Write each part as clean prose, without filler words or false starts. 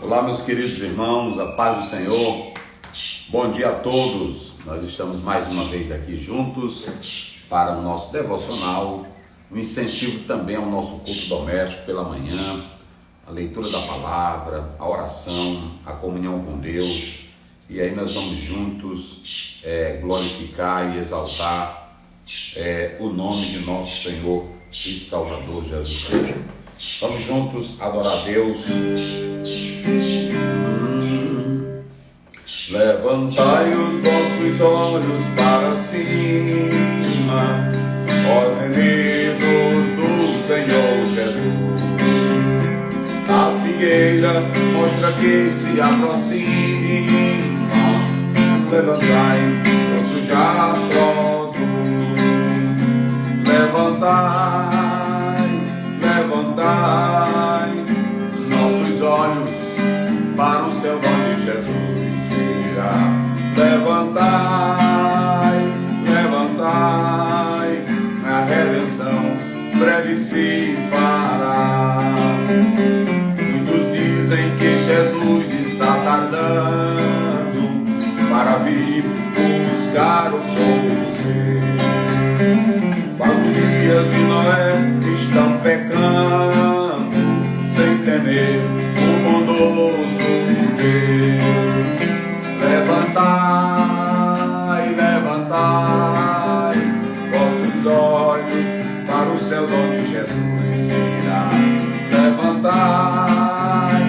Olá, meus queridos irmãos, a paz do Senhor. Bom dia a todos. Nós estamos mais uma vez aqui juntos para o nosso devocional, um incentivo também ao nosso culto doméstico pela manhã, a leitura da palavra, a oração, a comunhão com Deus. E aí nós vamos juntos glorificar e exaltar o nome de nosso Senhor e Salvador Jesus Cristo. Vamos juntos adorar a Deus. Levantai os vossos olhos para cima, ó inimigos do Senhor Jesus. A figueira mostra que se aproxima. Levantai, quando já pronto. Levantai nossos olhos para o céu onde Jesus virá. Levantai, a redenção breve se fará. Muitos dizem que Jesus está tardando para vir buscar o povo seu. 4 dias de Noé estão pecando, sem temer o bondoso Deus. Levantai vossos olhos para o céu onde Jesus irá. Levantai,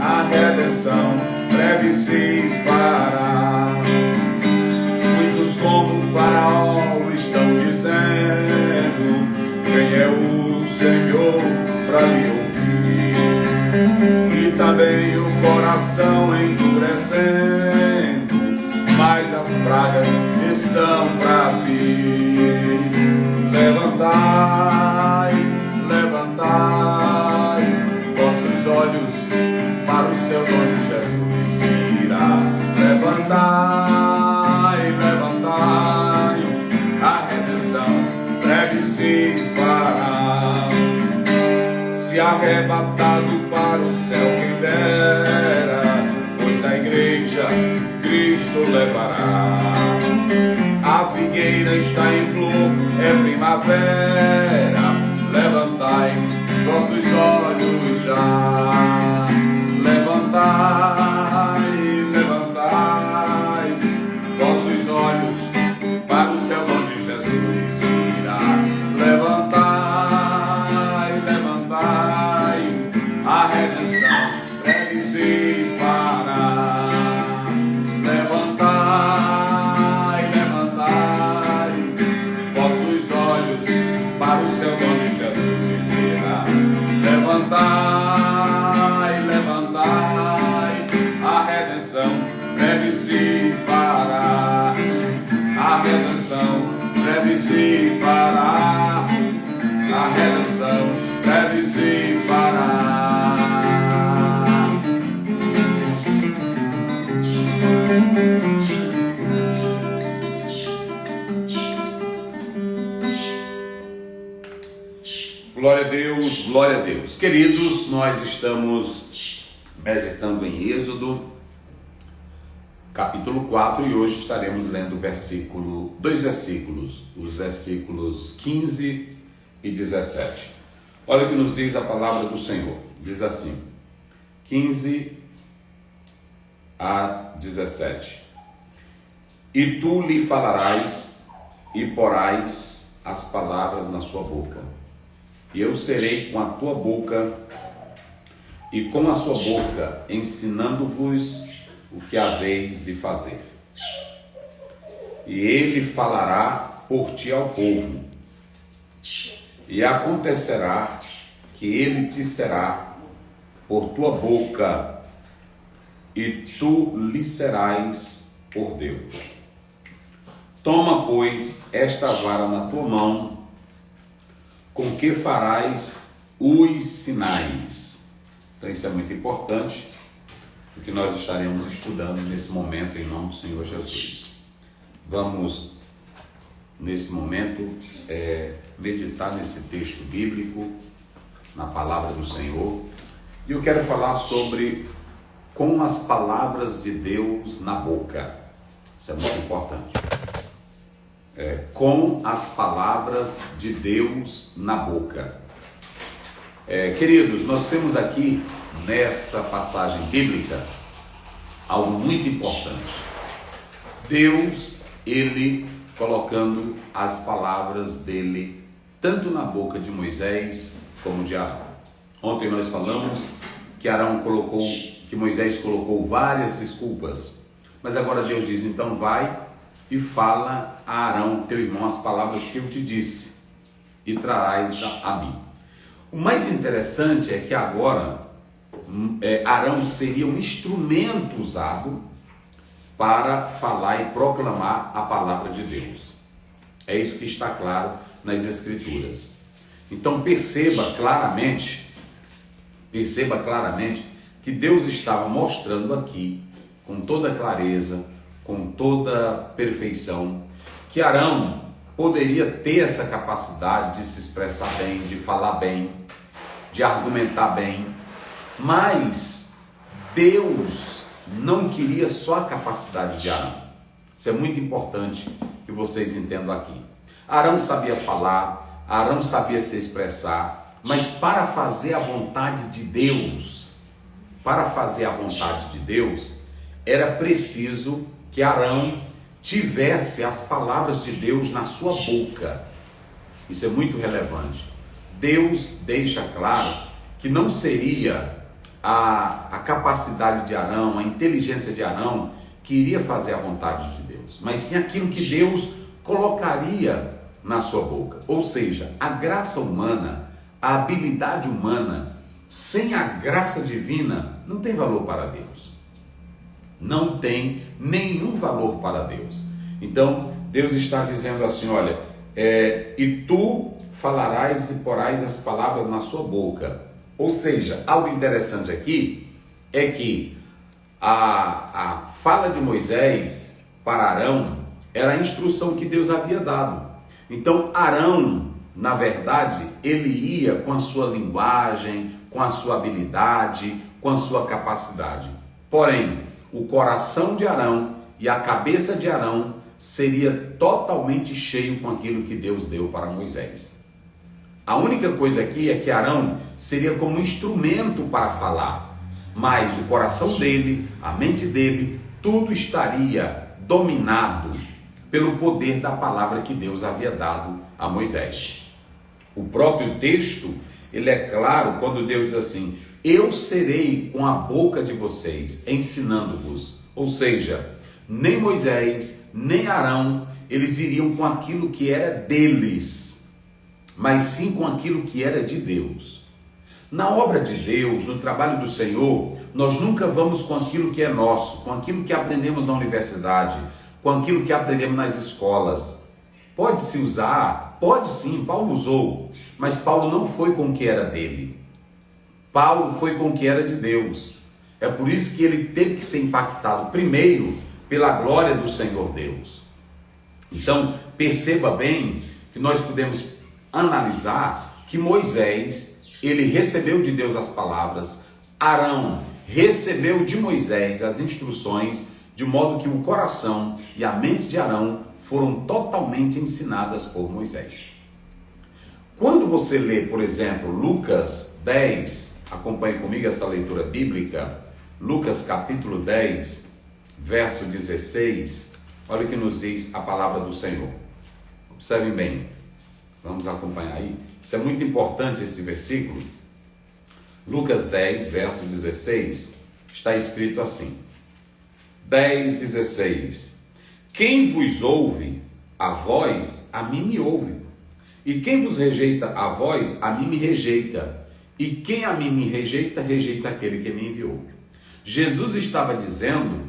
a redenção breve se fará. Muitos como o Faraó estão dizendo: quem é o Senhor para me ouvir? E também o coração endurecendo, mas as pragas estão para vir. Levantai vossos olhos para o céu onde Jesus irá. Levantai, a redenção breve se fará. Se arrebatado para o céu quem dera, pois a igreja Cristo levará. A figueira está em flor, é primavera. Levantai vossos olhos já. Levantai vossos olhos para o céu onde Jesus irá. Levantai, a redenção breve se fará. Levantai vossos olhos para o céu onde Jesus irá. Levantai, a redenção breve se fará. A redenção breve se fará. A redenção breve se fará. Glória a Deus, glória a Deus. Queridos, nós estamos meditando em Êxodo, capítulo 4, e hoje estaremos lendo dois versículos, os versículos 15 e 17. Olha o que nos diz a palavra do Senhor. Diz assim, 15 a 17. E tu lhe falarás e porás as palavras na sua boca. E eu serei com a tua boca e com a sua boca, ensinando-vos o que haveis de fazer. E ele falará por ti ao povo. E acontecerá que ele te será por tua boca, e tu lhe serás por Deus. Toma, pois, esta vara na tua mão, com que farás os sinais. Então isso é muito importante, porque nós estaremos estudando nesse momento em nome do Senhor Jesus. Vamos, nesse momento, meditar nesse texto bíblico, na palavra do Senhor, E eu quero falar sobre com as palavras de Deus na boca. Isso é muito importante. Com as palavras de Deus na boca. Queridos, nós temos aqui nessa passagem bíblica algo muito importante. Deus, Ele colocando as palavras dele tanto na boca de Moisés como de Arão. Ontem nós falamos que Moisés colocou várias desculpas, mas agora Deus diz: então vai e fala a Arão, teu irmão, as palavras que eu te disse, e trarás a mim. O mais interessante é que agora Arão seria um instrumento usado para falar e proclamar a palavra de Deus. É isso que está claro nas Escrituras. Então perceba claramente que Deus estava mostrando aqui, com toda clareza, com toda perfeição, que Arão poderia ter essa capacidade de se expressar bem, de falar bem, de argumentar bem, mas Deus não queria só a capacidade de Arão. Isso é muito importante que vocês entendam aqui. Arão sabia falar, Arão sabia se expressar, mas para fazer a vontade de Deus, era preciso que Arão tivesse as palavras de Deus na sua boca. Isso é muito relevante. Deus deixa claro que não seria a capacidade de Arão, a inteligência de Arão que iria fazer a vontade de Deus, mas sim aquilo que Deus colocaria na sua boca. Ou seja, a graça humana, a habilidade humana, sem a graça divina, não tem valor para Deus. Não tem nenhum valor para Deus. Então, Deus está dizendo assim, olha, e tu falarás e porás as palavras na sua boca. Ou seja, algo interessante aqui é que a fala de Moisés para Arão era a instrução que Deus havia dado. Então Arão, na verdade, ele ia com a sua linguagem, com a sua habilidade, com a sua capacidade. Porém, o coração de Arão e a cabeça de Arão seria totalmente cheio com aquilo que Deus deu para Moisés. A única coisa aqui é que Arão seria como um instrumento para falar, mas o coração dele, a mente dele, tudo estaria dominado pelo poder da palavra que Deus havia dado a Moisés. O próprio texto, ele é claro quando Deus diz assim: eu serei com a boca de vocês, ensinando-vos. Ou seja, nem Moisés, nem Arão, eles iriam com aquilo que era deles, mas sim com aquilo que era de Deus. Na obra de Deus, no trabalho do Senhor, nós nunca vamos com aquilo que é nosso, com aquilo que aprendemos na universidade, com aquilo que aprendemos nas escolas. Pode-se usar? Pode sim, Paulo usou, mas Paulo não foi com o que era dele. Paulo foi com o que era de Deus. É por isso que ele teve que ser impactado primeiro pela glória do Senhor Deus. Então, perceba bem que nós podemos analisar que Moisés, ele recebeu de Deus as palavras, Arão recebeu de Moisés as instruções, de modo que o coração e a mente de Arão foram totalmente ensinadas por Moisés. Quando você lê, por exemplo, Lucas 10, acompanhe comigo essa leitura bíblica, Lucas capítulo 10, verso 16, olha o que nos diz a palavra do Senhor. Observem bem, vamos acompanhar aí. Isso é muito importante, esse versículo. Lucas 10, verso 16, está escrito assim, 10, 16, quem vos ouve a vós, a mim me ouve, e quem vos rejeita a vós, a mim me rejeita, e quem a mim me rejeita, rejeita aquele que me enviou. Jesus estava dizendo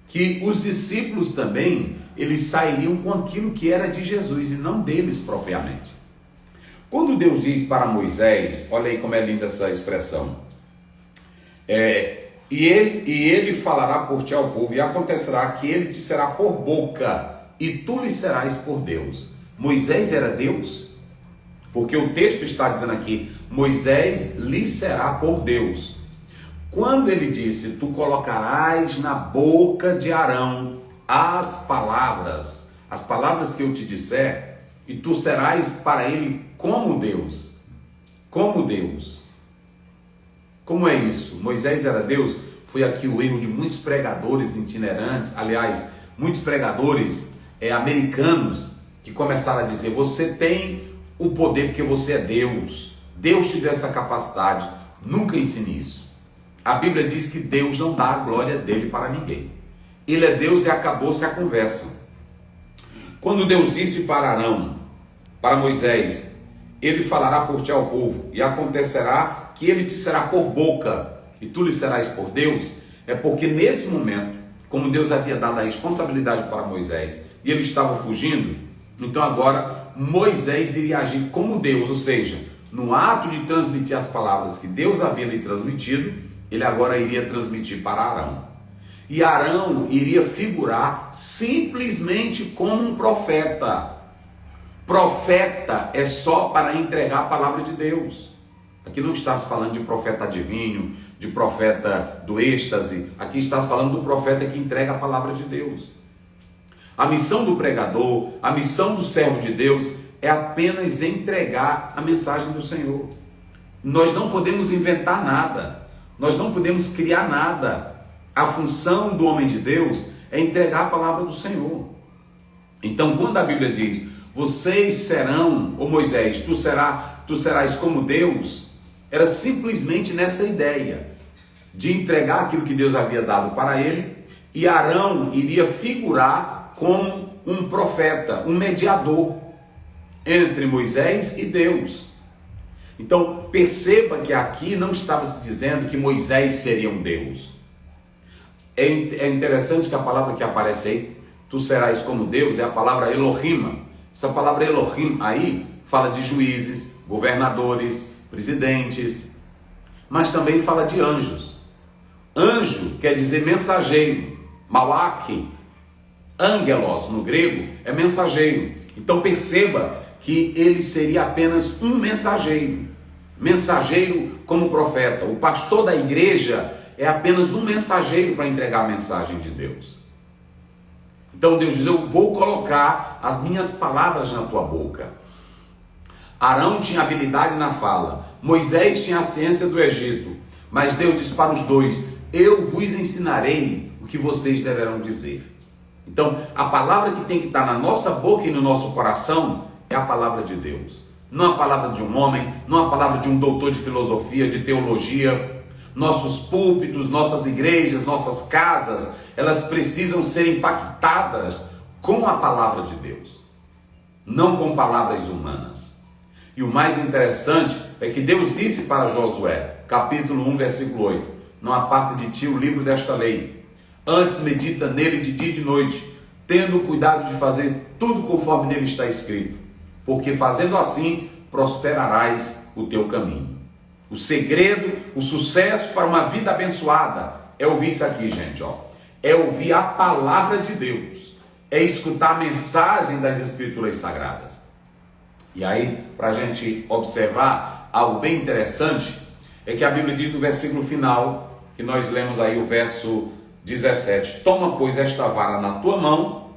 que os discípulos também, eles sairiam com aquilo que era de Jesus e não deles propriamente. Quando Deus diz para Moisés, olha aí como é linda essa expressão, e ele falará por ti ao povo, e acontecerá que ele te será por boca, e tu lhe serás por Deus. Moisés era Deus? Porque o texto está dizendo aqui, Moisés lhe será por Deus. quando ele disse, tu colocarás na boca de Arão as palavras que eu te disser, e tu serás para ele como Deus. Como Deus. Como é isso? Moisés era Deus? Foi aqui o erro de muitos pregadores itinerantes, aliás, muitos pregadores americanos, que começaram a dizer, você tem o poder porque você é Deus. Deus te deu essa capacidade. Nunca ensine isso. A Bíblia diz que Deus não dá a glória dele para ninguém. Ele é Deus e acabou-se a conversa. Quando Deus disse para Arão, para Moisés, ele falará por ti ao povo, e acontecerá que ele te será por boca, e tu lhe serás por Deus, é porque nesse momento, como Deus havia dado a responsabilidade para Moisés, e ele estava fugindo, então agora Moisés iria agir como Deus, ou seja, no ato de transmitir as palavras que Deus havia lhe transmitido, ele agora iria transmitir para Arão. E Arão iria figurar simplesmente como um profeta. Profeta é só para entregar a palavra de Deus. Aqui não está se falando de profeta adivinho, de profeta do êxtase. Aqui está se falando do profeta que entrega a palavra de Deus. A missão do pregador, a missão do servo de Deus é apenas entregar a mensagem do Senhor. Nós não podemos inventar nada. Nós não podemos criar nada. A função do homem de Deus é entregar a palavra do Senhor. Então, quando a Bíblia diz, vocês serão, ou Moisés, tu serás como Deus, era simplesmente nessa ideia de entregar aquilo que Deus havia dado para ele, e Arão iria figurar como um profeta, um mediador entre Moisés e Deus. Então, perceba que aqui não estava se dizendo que Moisés seria um Deus. É interessante que a palavra que aparece aí, tu serás como Deus, é a palavra Elohim. Essa palavra Elohim aí fala de juízes, governadores, presidentes, mas também fala de anjos. Anjo quer dizer mensageiro. Malak, angelos no grego, é mensageiro. Então perceba que ele seria apenas um mensageiro. Mensageiro como profeta. O pastor da igreja é apenas um mensageiro para entregar a mensagem de Deus. Então Deus diz, eu vou colocar as minhas palavras na tua boca. Arão tinha habilidade na fala, Moisés tinha a ciência do Egito, mas Deus diz para os dois, eu vos ensinarei o que vocês deverão dizer. Então a palavra que tem que estar na nossa boca e no nosso coração é a palavra de Deus. Não a palavra de um homem, não a palavra de um doutor de filosofia, de teologia. Nossos púlpitos, nossas igrejas, nossas casas, elas precisam ser impactadas com a palavra de Deus, não com palavras humanas. E o mais interessante é que Deus disse para Josué, capítulo 1, versículo 8, não aparte de ti o livro desta lei, antes medita nele de dia e de noite, tendo cuidado de fazer tudo conforme nele está escrito, porque fazendo assim prosperarás o teu caminho. O segredo, o sucesso para uma vida abençoada é ouvir isso aqui, gente, ó. É ouvir a palavra de Deus, é escutar a mensagem das Escrituras Sagradas. E aí, para a gente observar algo bem interessante, é que a Bíblia diz no versículo final, que nós lemos aí o verso 17, toma, pois, esta vara na tua mão,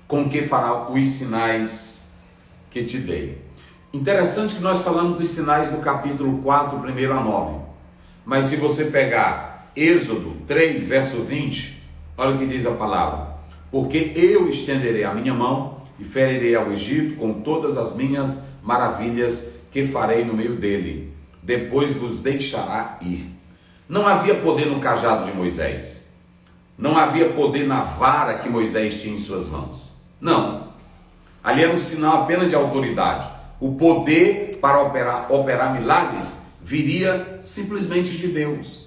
com que fará os sinais que te dei. Interessante que nós falamos dos sinais do capítulo 4, 1 a 9. Mas se você pegar Êxodo 3, verso 20, olha o que diz a palavra. Porque eu estenderei a minha mão e ferirei ao Egito com todas as minhas maravilhas que farei no meio dele. Depois vos deixará ir. Não havia poder no cajado de Moisés. Não havia poder na vara que Moisés tinha em suas mãos. Não. Ali era um sinal apenas de autoridade. O poder para operar milagres viria simplesmente de Deus.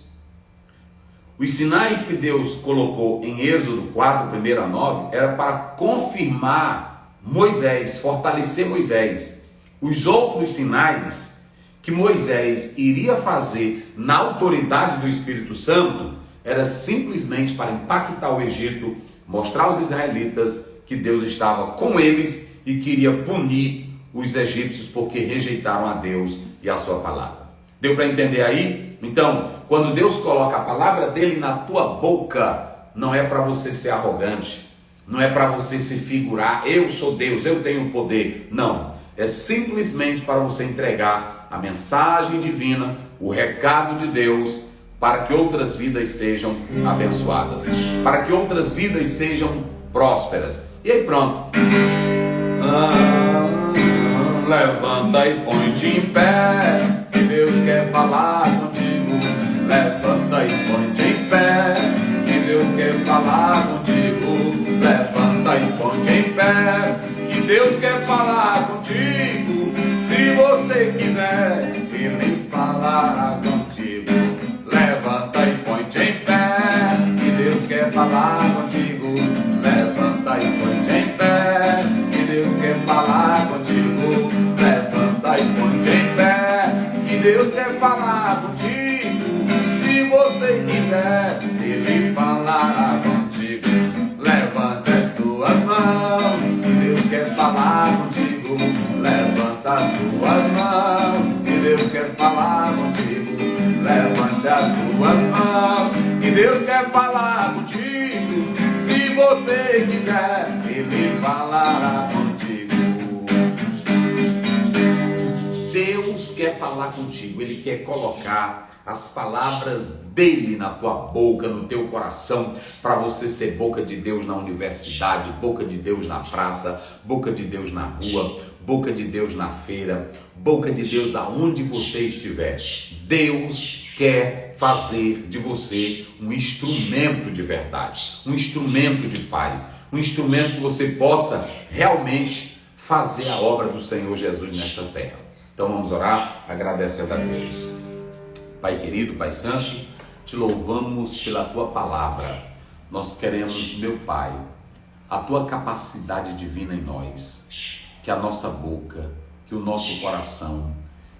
Os sinais que Deus colocou em Êxodo 4, 1 a 9, era para confirmar Moisés, fortalecer Moisés. Os outros sinais que Moisés iria fazer na autoridade do Espírito Santo, era simplesmente para impactar o Egito, mostrar aos israelitas que Deus estava com eles e queria punir os egípcios porque rejeitaram a Deus e a sua palavra. Deu para entender aí? Então, quando Deus coloca a palavra dele na tua boca, não é para você ser arrogante, não é para você se figurar, eu sou Deus, eu tenho poder. Não, é simplesmente para você entregar a mensagem divina, o recado de Deus, para que outras vidas sejam abençoadas, para que outras vidas sejam prósperas. E aí pronto. Levanta e põe-te em pé, que Deus quer falar contigo. Levanta e põe-te em pé, que Deus quer falar contigo. Levanta e põe-te em pé, que Deus quer falar contigo. Se você quiser, Ele falará contigo. Levanta e põe-te em pé, que Deus quer falar contigo. Levanta e põe-te em pé, que Deus quer falar contigo. Levanta e põe-te em pé, que Deus quer falar contigo. Se você quiser, Ele falará contigo. Levanta as tuas mãos, que Deus quer falar contigo. Levanta as tuas mãos, que Deus quer falar contigo. Levante as tuas mãos, que Deus quer falar contigo. Se você quiser, Ele falará contigo. Deus quer falar contigo, Ele quer colocar as palavras dele na tua boca, no teu coração, para você ser boca de Deus na universidade, boca de Deus na praça, boca de Deus na rua, boca de Deus na feira, boca de Deus aonde você estiver. Deus quer fazer de você um instrumento de verdade, um instrumento de paz, um instrumento que você possa realmente fazer a obra do Senhor Jesus nesta terra. Então vamos orar, agradecendo a Deus. Pai querido, Pai santo, te louvamos pela tua palavra. Nós queremos, meu Pai, a tua capacidade divina em nós, que a nossa boca, que o nosso coração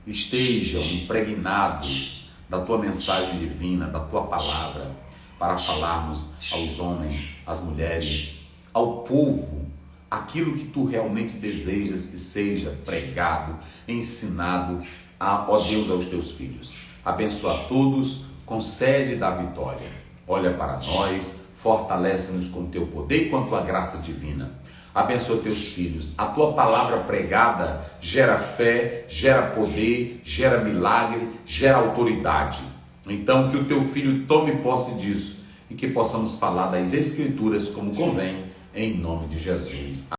estejam impregnados da tua mensagem divina, da tua palavra, para falarmos aos homens, às mulheres, ao povo, aquilo que tu realmente desejas que seja pregado, ensinado, ó Deus, aos teus filhos. Abençoa a todos, concede da vitória. Olha para nós, fortalece-nos com teu poder e com a tua graça divina. Abençoa teus filhos. A tua palavra pregada gera fé, gera poder, gera milagre, gera autoridade. Então que o teu filho tome posse disso e que possamos falar das Escrituras como convém, em nome de Jesus.